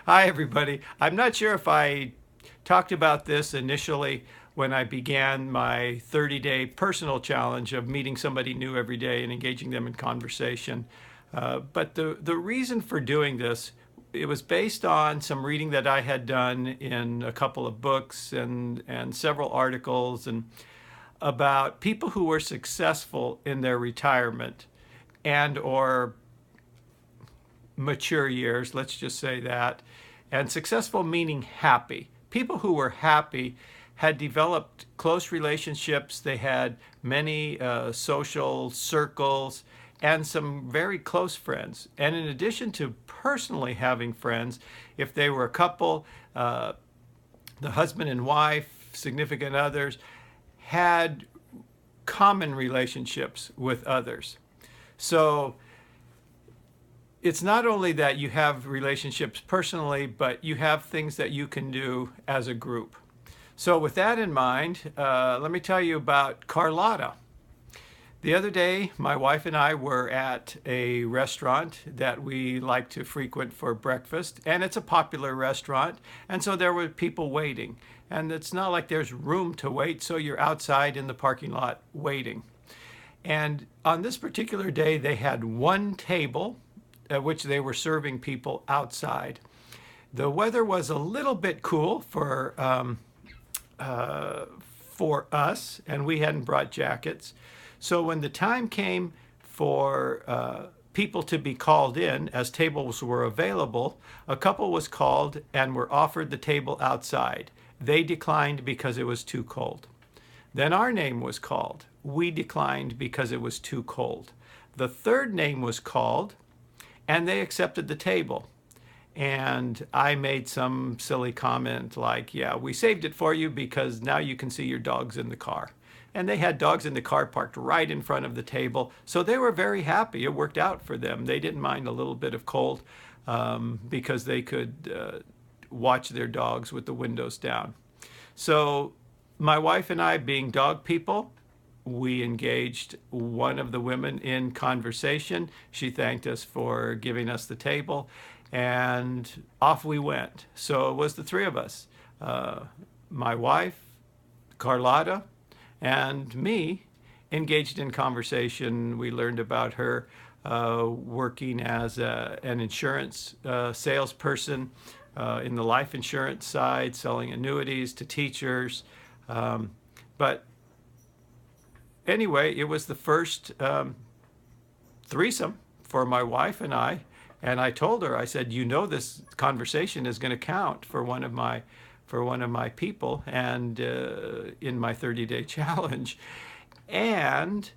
Hi, everybody. I'm not sure if I talked about this initially when I began my 30-day personal challenge of meeting somebody new every day and engaging them in conversation. But the reason for doing this, it was based on some reading that I had done in a couple of books and several articles and about people who were successful in their retirement and or mature years, let's just say that. And successful meaning happy. People who were happy had developed close relationships. They had many social circles and some very close friends. And in addition to personally having friends, if they were a couple, the husband and wife, significant others, had common relationships with others. So it's not only that you have relationships personally, but you have things that you can do as a group. So with that in mind, let me tell you about Carlotta. The other day, my wife and I were at a restaurant that we like to frequent for breakfast, and it's a popular restaurant, and so there were people waiting. And it's not like there's room to wait, so you're outside in the parking lot waiting. And on this particular day, they had one table at which they were serving people outside. The weather was a little bit cool for us, and we hadn't brought jackets. So when the time came for people to be called in, as tables were available, a couple was called and were offered the table outside. They declined because it was too cold. Then our name was called. We declined because it was too cold. The third name was called, and they accepted the table. And I made some silly comment like, yeah, we saved it for you because now you can see your dogs in the car. And they had dogs in the car parked right in front of the table. So they were very happy. It worked out for them. They didn't mind a little bit of cold because they could watch their dogs with the windows down. So my wife and I, being dog people, we engaged one of the women in conversation. She thanked us for giving us the table, and off we went. So it was the three of us, my wife, Carlotta, and me, engaged in conversation. We learned about her working as an insurance salesperson in the life insurance side, selling annuities to teachers. But anyway, it was the first threesome for my wife and I. And I told her, I said, you know, this conversation is going to count for one of my people, and in my 30-day challenge, and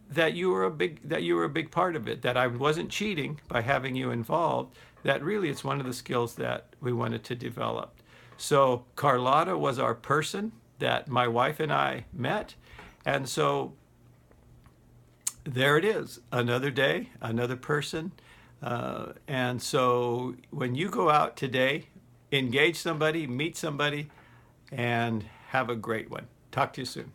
that you were a big part of it. That I wasn't cheating by having you involved. That really it's one of the skills that we wanted to develop. So Carlotta was our person that my wife and I met, and so there it is, another day, another person. And so when you go out today, engage somebody, meet somebody, and have a great one. Talk to you soon.